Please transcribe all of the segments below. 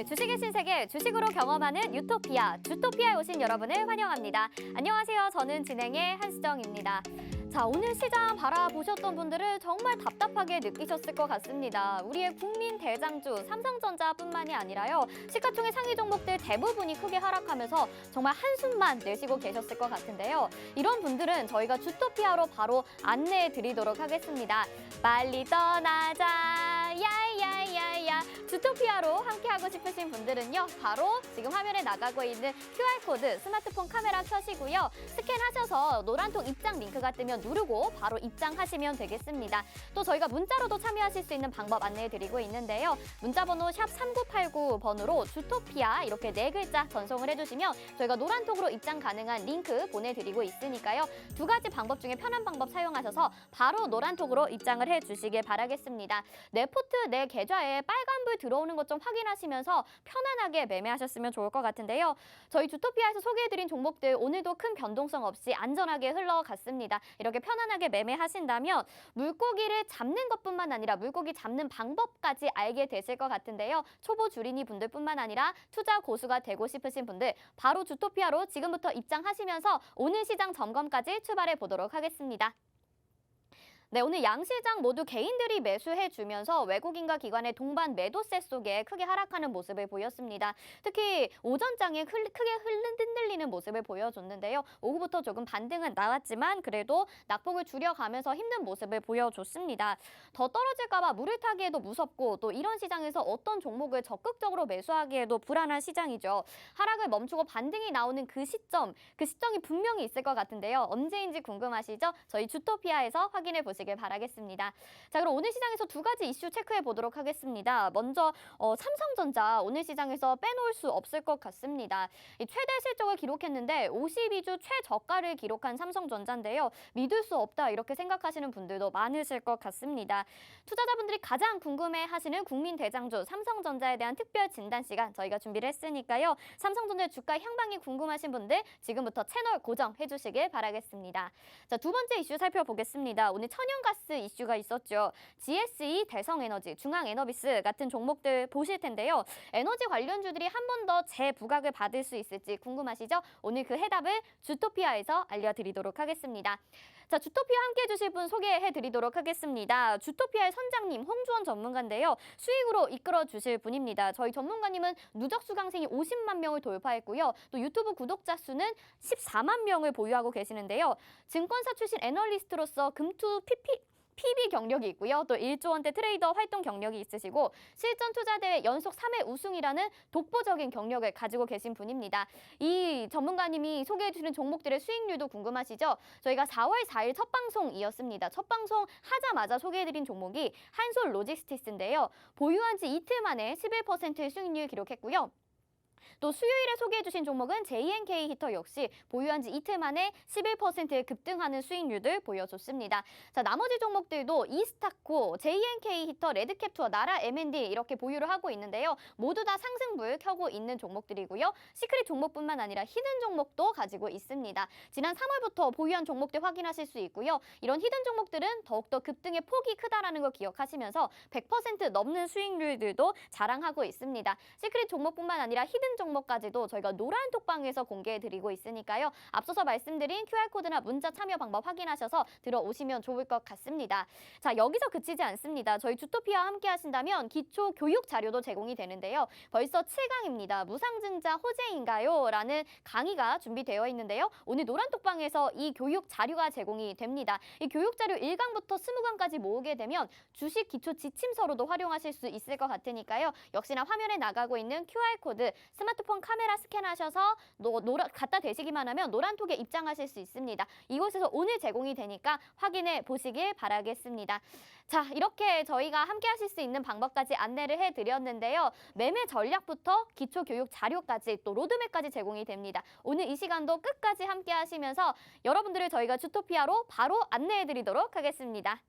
네, 주식의 신세계, 주식으로 경험하는 유토피아, 주토피아에 오신 여러분을 환영합니다. 안녕하세요. 저는 진행의 한수정입니다. 자, 오늘 시장 바라보셨던 분들은 정말 답답하게 느끼셨을 것 같습니다. 우리의 국민 대장주 삼성전자뿐만이 아니라요. 시가총액 상위 종목들 대부분이 크게 하락하면서 정말 한숨만 내쉬고 계셨을 것 같은데요. 이런 분들은 저희가 주토피아로 바로 안내해 드리도록 하겠습니다. 빨리 떠나자, 야야야야. 주토피아로 함께하고 싶으신 분들은요. 바로 지금 화면에 나가고 있는 QR코드 스마트폰 카메라 켜시고요. 스캔하셔서 노란통 입장 링크가 뜨면 누르고 바로 입장하시면 되겠습니다. 또 저희가 문자로도 참여하실 수 있는 방법 안내해드리고 있는데요. 문자번호 샵 3989번으로 주토피아 이렇게 4글자 전송을 해주시면 저희가 노란통으로 입장 가능한 링크 보내드리고 있으니까요. 2가지 방법 중에 편한 방법 사용하셔서 바로 노란통으로 입장을 해주시길 바라겠습니다. 내 포트, 내 계좌에 빨간불 들어오는 것 좀 확인하시면서 편안하게 매매하셨으면 좋을 것 같은데요. 저희 주토피아에서 소개해드린 종목들 오늘도 큰 변동성 없이 안전하게 흘러갔습니다. 이렇게 편안하게 매매하신다면 물고기를 잡는 것뿐만 아니라 물고기 잡는 방법까지 알게 되실 것 같은데요. 초보 주린이 분들뿐만 아니라 투자 고수가 되고 싶으신 분들 바로 주토피아로 지금부터 입장하시면서 오늘 시장 점검까지 출발해 보도록 하겠습니다. 네, 오늘 양시장 모두 개인들이 매수해주면서 외국인과 기관의 동반 매도세 속에 크게 하락하는 모습을 보였습니다. 특히 오전장에 크게 흔들리는 모습을 보여줬는데요. 오후부터 조금 반등은 나왔지만 그래도 낙폭을 줄여가면서 힘든 모습을 보여줬습니다. 더 떨어질까 봐 물을 타기에도 무섭고 또 이런 시장에서 어떤 종목을 적극적으로 매수하기에도 불안한 시장이죠. 하락을 멈추고 반등이 나오는 그 시점이 분명히 있을 것 같은데요. 언제인지 궁금하시죠? 저희 주토피아에서 확인해 보시길 바라겠습니다. 자, 그럼 오늘 시장에서 2가지 이슈 체크해 보도록 하겠습니다. 먼저 삼성전자 오늘 시장에서 빼놓을 수 없을 것 같습니다. 최대 실적을 기록했는데 52주 최저가를 기록한 삼성전자인데요. 믿을 수 없다 이렇게 생각하시는 분들도 많으실 것 같습니다. 투자자분들이 가장 궁금해하시는 국민 대장주 삼성전자에 대한 특별 진단 시간 저희가 준비를 했으니까요. 삼성전자의 주가 향방이 궁금하신 분들 지금부터 채널 고정해 주시길 바라겠습니다. 자, 2번째 이슈 살펴보겠습니다. 오늘 천연가스 이슈가 있었죠. GSE, 대성에너지, 중앙에너비스 같은 종목들 보실 텐데요. 에너지 관련주들이 한 번 더 재부각을 받을 수 있을지 궁금하시죠? 오늘 그 해답을 주토피아에서 알려드리도록 하겠습니다. 자, 주토피아 함께해 주실 분 소개해 드리도록 하겠습니다. 주토피아의 선장님 홍주원 전문가인데요. 수익으로 이끌어 주실 분입니다. 저희 전문가님은 누적 수강생이 50만 명을 돌파했고요. 또 유튜브 구독자 수는 14만 명을 보유하고 계시는데요. 증권사 출신 애널리스트로서 금투 PB 경력이 있고요. 또 1조 원대 트레이더 활동 경력이 있으시고 실전 투자대회 연속 3회 우승이라는 독보적인 경력을 가지고 계신 분입니다. 이 전문가님이 소개해주는 종목들의 수익률도 궁금하시죠? 저희가 4월 4일 첫 방송이었습니다. 첫 방송 하자마자 소개해드린 종목이 한솔 로지스틱스인데요. 보유한 지 이틀 만에 11%의 수익률 기록했고요. 또 수요일에 소개해주신 종목은 JNK 히터 역시 보유한 지 이틀 만에 11%의 급등하는 수익률을 보여줬습니다. 자, 나머지 종목들도 이스타코, JNK 히터, 레드캡투어, 나라 M&D 이렇게 보유를 하고 있는데요. 모두 다 상승불 켜고 있는 종목들이고요. 시크릿 종목뿐만 아니라 히든 종목도 가지고 있습니다. 지난 3월부터 보유한 종목들 확인하실 수 있고요. 이런 히든 종목들은 더욱더 급등의 폭이 크다라는 걸 기억하시면서 100% 넘는 수익률들도 자랑하고 있습니다. 시크릿 종목뿐만 아니라 히든 종목까지도 저희가 노란톡방에서 공개해드리고 있으니까요. 앞서서 말씀드린 QR코드나 문자 참여 방법 확인하셔서 들어오시면 좋을 것 같습니다. 자, 여기서 그치지 않습니다. 저희 주토피아와 함께 하신다면 기초 교육 자료도 제공이 되는데요. 벌써 7강입니다. 무상증자 호재인가요? 라는 강의가 준비되어 있는데요. 오늘 노란톡방에서 이 교육 자료가 제공이 됩니다. 이 교육 자료 1강부터 20강까지 모으게 되면 주식 기초 지침서로도 활용하실 수 있을 것 같으니까요. 역시나 화면에 나가고 있는 QR코드 스마트폰 카메라 스캔하셔서 갖다 대시기만 하면 노란톡에 입장하실 수 있습니다. 이곳에서 오늘 제공이 되니까 확인해 보시길 바라겠습니다. 자, 이렇게 저희가 함께 하실 수 있는 방법까지 안내를 해드렸는데요. 매매 전략부터 기초교육 자료까지 또 로드맵까지 제공이 됩니다. 오늘 이 시간도 끝까지 함께 하시면서 여러분들을 저희가 주토피아로 바로 안내해드리도록 하겠습니다.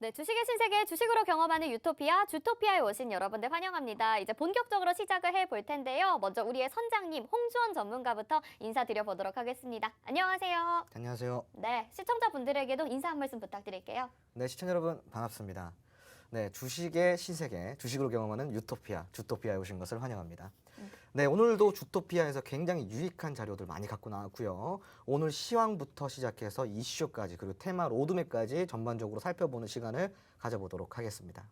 네, 주식의 신세계 주식으로 경험하는 유토피아, 주토피아에 오신 여러분들 환영합니다. 이제 본격적으로 시작을 해볼 텐데요. 먼저 우리의 선장님 홍주원 전문가부터 인사드려 보도록 하겠습니다. 안녕하세요. 안녕하세요. 네, 시청자분들에게도 인사 한 말씀 부탁드릴게요. 네, 시청자 여러분 반갑습니다. 네, 주식의 신세계, 주식으로 경험하는 유토피아, 주토피아에 오신 것을 환영합니다. 네, 오늘도 주토피아에서 굉장히 유익한 자료들 많이 갖고 나왔고요. 오늘 시황부터 시작해서 이슈까지 그리고 테마 로드맵까지 전반적으로 살펴보는 시간을 가져보도록 하겠습니다.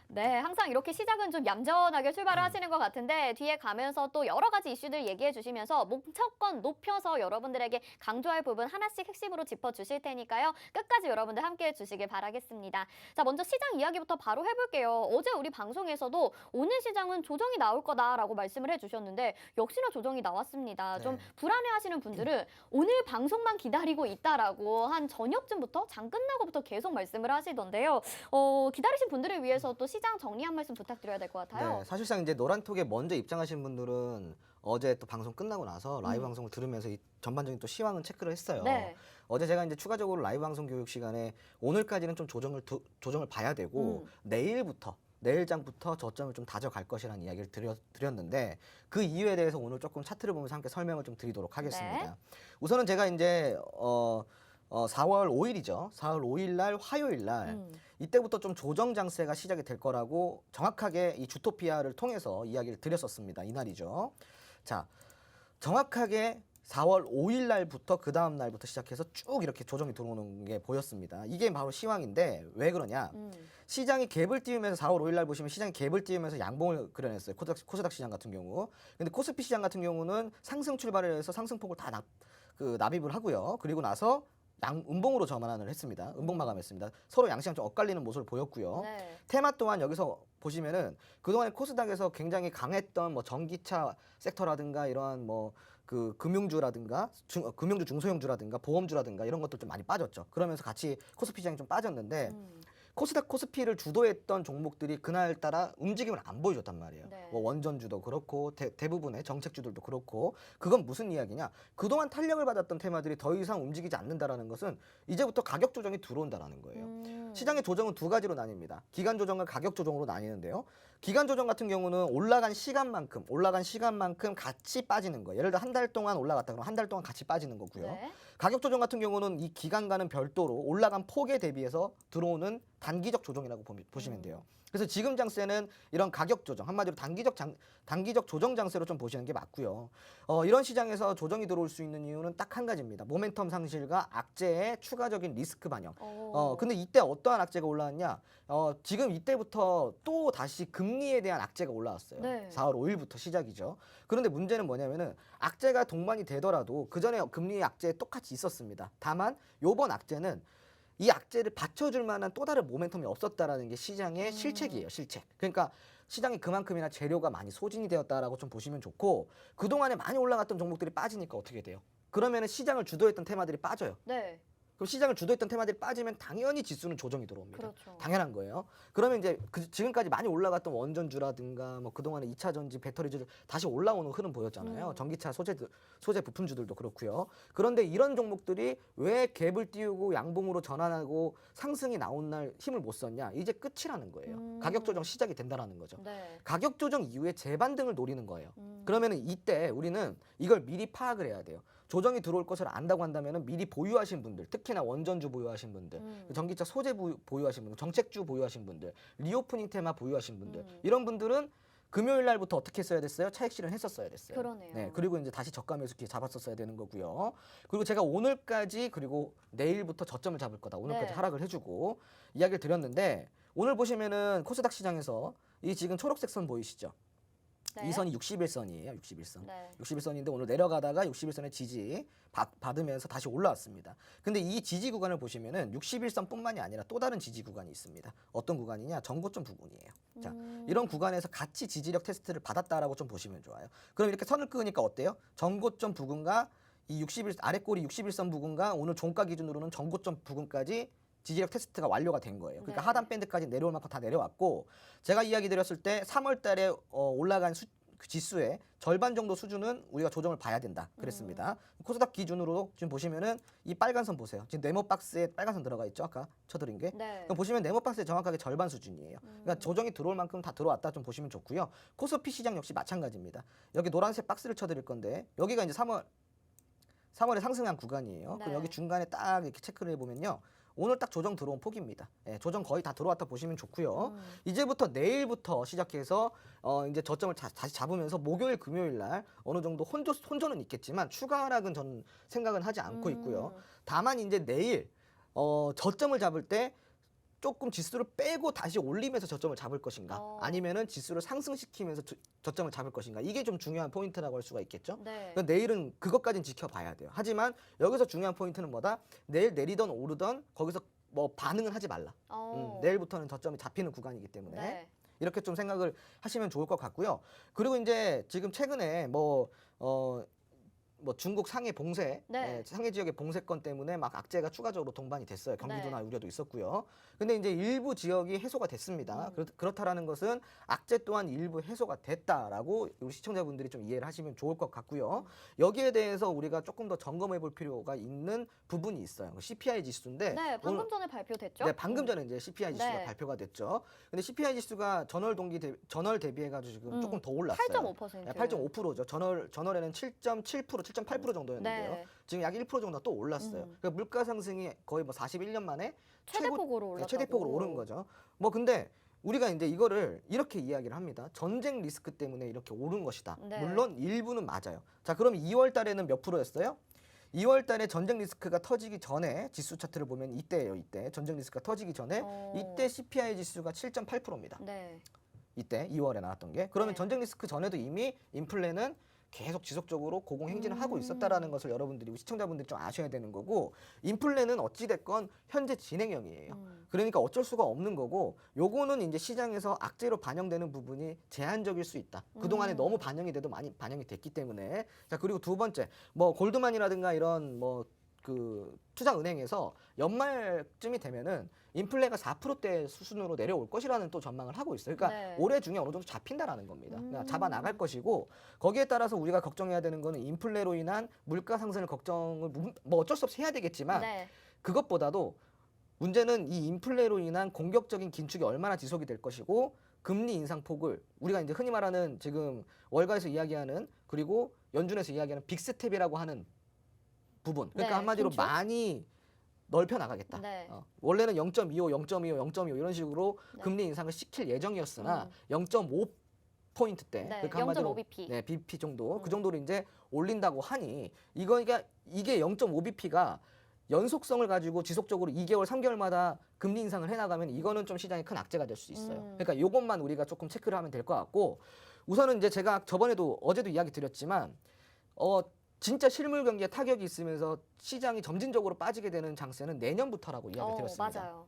네, 항상 이렇게 시작은 좀 얌전하게 출발을 하시는 것 같은데 뒤에 가면서 또 여러 가지 이슈들 얘기해 주시면서 목차권 높여서 여러분들에게 강조할 부분 하나씩 핵심으로 짚어주실 테니까요. 끝까지 여러분들 함께해 주시길 바라겠습니다. 자, 먼저 시장 이야기부터 바로 해볼게요. 어제 우리 방송에서도 오늘 시장은 조정이 나올 거다라고 말씀을 해주셨는데 역시나 조정이 나왔습니다. 네. 좀 불안해하시는 분들은 오늘 방송만 기다리고 있다라고 한 저녁쯤부터 장 끝나고부터 계속 말씀을 하시던데요. 기다리신 분들을 위해서 또 시장 정리 한 말씀 부탁드려야 될 것 같아요. 네, 사실상 이제 노란톡에 먼저 입장하신 분들은 어제 또 방송 끝나고 나서 라이브 방송을 들으면서 이 전반적인 또 시황은 체크를 했어요. 네. 어제 제가 이제 추가적으로 라이브 방송 교육 시간에 오늘까지는 좀 조정을 봐야 되고 내일장부터 저점을 좀 다져갈 것이라는 이야기를 드렸는데 그 이유에 대해서 오늘 조금 차트를 보면서 함께 설명을 좀 드리도록 하겠습니다. 네. 우선은 제가 이제 4월 5일이죠. 4월 5일 날 화요일 날 이때부터 좀 조정 장세가 시작이 될 거라고 정확하게 이 주토피아를 통해서 이야기를 드렸었습니다. 이날이죠. 자, 정확하게 4월 5일 날부터 그 다음 날부터 시작해서 쭉 이렇게 조정이 들어오는 게 보였습니다. 이게 바로 시황인데 왜 그러냐? 시장이 갭을 띄우면서 4월 5일 날 보시면 시장이 갭을 띄우면서 양봉을 그려냈어요. 코스닥 시장 같은 경우. 근데 코스피 시장 같은 경우는 상승 출발을 해서 상승폭을 다 납입을 하고요. 그리고 나서 음봉으로 전환을 했습니다. 음봉 마감했습니다. 서로 양시장 좀 엇갈리는 모습을 보였고요. 네. 테마 또한 여기서 보시면은 그동안 코스닥에서 굉장히 강했던 뭐 전기차 섹터라든가 이러한 뭐 그 금융주라든가 금융주 중소형주라든가 보험주라든가 이런 것들 좀 많이 빠졌죠. 그러면서 같이 코스피 시장이 좀 빠졌는데 코스닥 코스피를 주도했던 종목들이 그날따라 움직임을 안 보여줬단 말이에요. 네. 뭐 원전주도 그렇고 대부분의 정책주들도 그렇고 그건 무슨 이야기냐? 그동안 탄력을 받았던 테마들이 더 이상 움직이지 않는다라는 것은 이제부터 가격 조정이 들어온다라는 거예요. 시장의 조정은 두 가지로 나뉩니다. 기간 조정과 가격 조정으로 나뉘는데요. 기간 조정 같은 경우는 올라간 시간만큼 같이 빠지는 거예요. 예를 들어 한 달 동안 올라갔다 그러면 한 달 동안 같이 빠지는 거고요. 네. 가격 조정 같은 경우는 이 기간과는 별도로 올라간 폭에 대비해서 들어오는 단기적 조정이라고 보시면 돼요. 그래서 지금 장세는 이런 가격 조정, 한마디로 단기적 조정 장세로 좀 보시는 게 맞고요. 이런 시장에서 조정이 들어올 수 있는 이유는 딱 한 가지입니다. 모멘텀 상실과 악재의 추가적인 리스크 반영. 근데 이때 어떠한 악재가 올라왔냐? 지금 이때부터 또 다시 금리에 대한 악재가 올라왔어요. 네. 4월 5일부터 시작이죠. 그런데 문제는 뭐냐면은 악재가 동반이 되더라도 그 전에 금리 악재 똑같이 있었습니다. 다만 요번 악재는 이 악재를 받쳐줄 만한 또 다른 모멘텀이 없었다라는 게 시장의 실책이에요, 실책. 그러니까 시장이 그만큼이나 재료가 많이 소진이 되었다라고 좀 보시면 좋고 그동안에 많이 올라갔던 종목들이 빠지니까 어떻게 돼요? 그러면은 시장을 주도했던 테마들이 빠져요. 네. 그럼 시장을 주도했던 테마들이 빠지면 당연히 지수는 조정이 들어옵니다. 그렇죠. 당연한 거예요. 그러면 이제 지금까지 많이 올라갔던 원전주라든가 뭐 그동안에 2차 전지, 배터리주들 다시 올라오는 흐름 보였잖아요. 전기차 소재 부품주들도 그렇고요. 그런데 이런 종목들이 왜 갭을 띄우고 양봉으로 전환하고 상승이 나온 날 힘을 못 썼냐? 이제 끝이라는 거예요. 가격 조정 시작이 된다라는 거죠. 네. 가격 조정 이후에 재반등을 노리는 거예요. 그러면은 이때 우리는 이걸 미리 파악을 해야 돼요. 조정이 들어올 것을 안다고 한다면은 미리 보유하신 분들, 특히나 원전주 보유하신 분들, 전기차 소재 보유하신 분들, 정책주 보유하신 분들, 리오프닝 테마 보유하신 분들, 이런 분들은 금요일 날부터 어떻게 했어야 됐어요? 차익 실현했었어야 됐어요. 그러네요. 네, 그리고 이제 다시 저가 매수 기회 잡았었어야 되는 거고요. 그리고 제가 오늘까지 그리고 내일부터 저점을 잡을 거다. 오늘까지 네. 하락을 해주고 이야기를 드렸는데 오늘 보시면은 코스닥 시장에서 이 지금 초록색 선 보이시죠? 네. 이 선이 61선이에요. 61선. 네. 61선인데 오늘 내려가다가 61선의 지지 받으면서 다시 올라왔습니다. 근데 이 지지 구간을 보시면은 61선뿐만이 아니라 또 다른 지지 구간이 있습니다. 어떤 구간이냐? 전고점 부분이에요. 자, 이런 구간에서 같이 지지력 테스트를 받았다라고 좀 보시면 좋아요. 그럼 이렇게 선을 그으니까 어때요? 전고점 부근과 이 61 아래꼬리 61선 부근과 오늘 종가 기준으로는 전고점 부근까지 지지력 테스트가 완료가 된 거예요. 그러니까 네. 하단 밴드까지 내려올 만큼 다 내려왔고 제가 이야기 드렸을 때 3월 달에 올라간 그 지수의 절반 정도 수준은 우리가 조정을 봐야 된다 그랬습니다. 코스닥 기준으로 지금 보시면은 이 빨간 선 보세요. 지금 네모 박스에 빨간 선 들어가 있죠. 아까 쳐드린 게. 네. 그럼 보시면 네모 박스에 정확하게 절반 수준이에요. 그러니까 조정이 들어올 만큼 다 들어왔다 좀 보시면 좋고요. 코스피 시장 역시 마찬가지입니다. 여기 노란색 박스를 쳐드릴 건데 여기가 이제 3월에 상승한 구간이에요. 네. 그럼 여기 중간에 딱 이렇게 체크를 해보면요. 오늘 딱 조정 들어온 폭입니다. 예, 조정 거의 다 들어왔다 보시면 좋고요. 이제부터 내일부터 시작해서 이제 저점을 다시 잡으면서 목요일, 금요일 날 어느 정도 혼조는 있겠지만 추가 하락은 저는 생각은 하지 않고 있고요. 다만 이제 내일 저점을 잡을 때 조금 지수를 빼고 다시 올리면서 저점을 잡을 것인가 아니면은 지수를 상승시키면서 저점을 잡을 것인가 이게 좀 중요한 포인트라고 할 수가 있겠죠. 네. 그러니까 내일은 그것까지는 지켜봐야 돼요. 하지만 여기서 중요한 포인트는 뭐다? 내일 내리던 오르던 거기서 뭐 반응은 하지 말라. 내일부터는 저점이 잡히는 구간이기 때문에 네. 이렇게 좀 생각을 하시면 좋을 것 같고요. 그리고 이제 지금 최근에 뭐 중국 상해 봉쇄, 네. 상해 지역의 봉쇄권 때문에 막 악재가 추가적으로 동반이 됐어요. 경기도나 네. 우려도 있었고요. 근데 이제 일부 지역이 해소가 됐습니다. 그렇다라는 것은 악재 또한 일부 해소가 됐다라고 우리 시청자분들이 좀 이해를 하시면 좋을 것 같고요. 여기에 대해서 우리가 조금 더 점검해 볼 필요가 있는 부분이 있어요. CPI 지수인데 네, 방금 전에 발표됐죠? 네, 방금 전에 이제 CPI 지수가 네. 발표가 됐죠. 근데 CPI 지수가 전월 대비해가지고 지금 조금 더 올랐어요. 8.5%. 네, 8.5%죠. 전월에는 7.7%, 7.8% 정도였는데요. 네. 지금 약 1% 정도 또 올랐어요. 그러니까 물가 상승이 거의 뭐 41년 만에 최대폭으로 올랐다고. 최대폭으로 오른 거죠. 뭐 근데 우리가 이제 이거를 이렇게 이야기를 합니다. 전쟁 리스크 때문에 이렇게 오른 것이다. 네. 물론 일부는 맞아요. 자, 그럼 2월 달에는 몇 프로였어요? 2월 달에 전쟁 리스크가 터지기 전에 지수 차트를 보면 이때예요. 이때 전쟁 리스크가 터지기 전에 이때 CPI 지수가 7.8%입니다. 네. 이때 2월에 나왔던 게. 그러면 네. 전쟁 리스크 전에도 이미 인플레는 계속 지속적으로 고공행진을 하고 있었다라는 것을 여러분들이 시청자분들이 좀 아셔야 되는 거고, 인플레는 어찌됐건 현재 진행형이에요. 그러니까 어쩔 수가 없는 거고, 요거는 이제 시장에서 악재로 반영되는 부분이 제한적일 수 있다. 그동안에 너무 반영이 돼도 많이 반영이 됐기 때문에. 자, 그리고 두 번째, 뭐 골드만이라든가 이런 뭐 그 투자은행에서 연말쯤이 되면은 인플레가 4%대 수준으로 내려올 것이라는 또 전망을 하고 있어요. 그러니까 네. 올해 중에 어느 정도 잡힌다라는 겁니다. 그러니까 잡아 나갈 것이고, 거기에 따라서 우리가 걱정해야 되는 거는 인플레로 인한 물가 상승을 걱정을 뭐 어쩔 수 없이 해야 되겠지만, 네. 그것보다도 문제는 이 인플레로 인한 공격적인 긴축이 얼마나 지속이 될 것이고, 금리 인상 폭을 우리가 이제 흔히 말하는 지금 월가에서 이야기하는, 그리고 연준에서 이야기하는 빅스텝이라고 하는 부분. 그러니까 네, 한마디로 긴축? 많이 넓혀 나가겠다. 네. 원래는 0.25, 0.25, 0.25 이런 식으로 네. 금리 인상을 시킬 예정이었으나 0.5%대, 네, 그러니까 한마디로 0.5bp. 네, BP 정도 그 정도로 이제 올린다고 하니, 이게 0.5bp가 연속성을 가지고 지속적으로 2개월, 3개월마다 금리 인상을 해나가면 이거는 좀 시장에 큰 악재가 될 수 있어요. 그러니까 이것만 우리가 조금 체크를 하면 될 것 같고, 우선은 이제 제가 어제도 이야기 드렸지만, 진짜 실물 경기에 타격이 있으면서 시장이 점진적으로 빠지게 되는 장세는 내년부터라고 이야기 드렸습니다. 맞아요.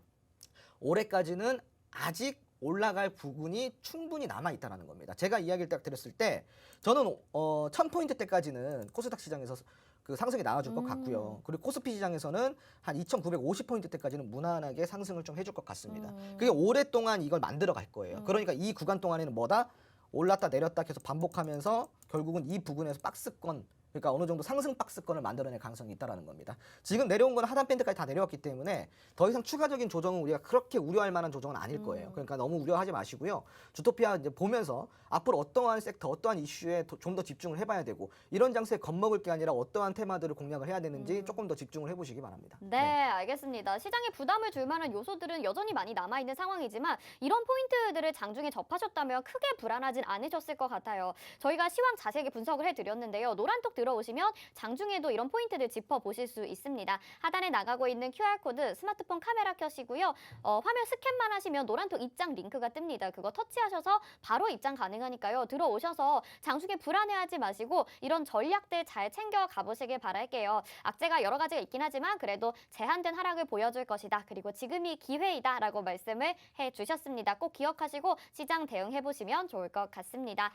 올해까지는 아직 올라갈 부분이 충분히 남아 있다는 겁니다. 제가 이야기를 딱 드렸을 때 저는 1000포인트 때까지는 코스닥 시장에서 그 상승이 나와줄 것 같고요. 그리고 코스피 시장에서는 한 2950포인트 때까지는 무난하게 상승을 좀 해줄 것 같습니다. 그게 오랫동안 이걸 만들어 갈 거예요. 그러니까 이 구간 동안에는 뭐다? 올랐다 내렸다 계속 반복하면서 결국은 이 부분에서 박스권, 그러니까 어느 정도 상승 박스권을 만들어낼 가능성이 있다는 겁니다. 지금 내려온 건 하단 밴드까지 다 내려왔기 때문에 더 이상 추가적인 조정은 우리가 그렇게 우려할 만한 조정은 아닐 거예요. 그러니까 너무 우려하지 마시고요. 주토피아 이제 보면서 앞으로 어떠한 섹터, 어떠한 이슈에 좀 더 집중을 해봐야 되고, 이런 장세에 겁먹을 게 아니라 어떠한 테마들을 공략을 해야 되는지 조금 더 집중을 해보시기 바랍니다. 네, 알겠습니다. 시장에 부담을 줄 만한 요소들은 여전히 많이 남아있는 상황이지만 이런 포인트들을 장중에 접하셨다면 크게 불안하진 않으셨을 것 같아요. 저희가 시황 자세하게 분석을 해드렸는데요. 노란톡 들어오시면 장중에도 이런 포인트들 짚어보실 수 있습니다. 하단에 나가고 있는 QR코드 스마트폰 카메라 켜시고요. 화면 스캔만 하시면 노란톡 입장 링크가 뜹니다. 그거 터치하셔서 바로 입장 가능하니까요. 들어오셔서 장중에 불안해하지 마시고 이런 전략들 잘 챙겨 가보시길 바랄게요. 악재가 여러 가지가 있긴 하지만 그래도 제한된 하락을 보여줄 것이다. 그리고 지금이 기회이다 라고 말씀을 해주셨습니다. 꼭 기억하시고 시장 대응해보시면 좋을 것 같습니다.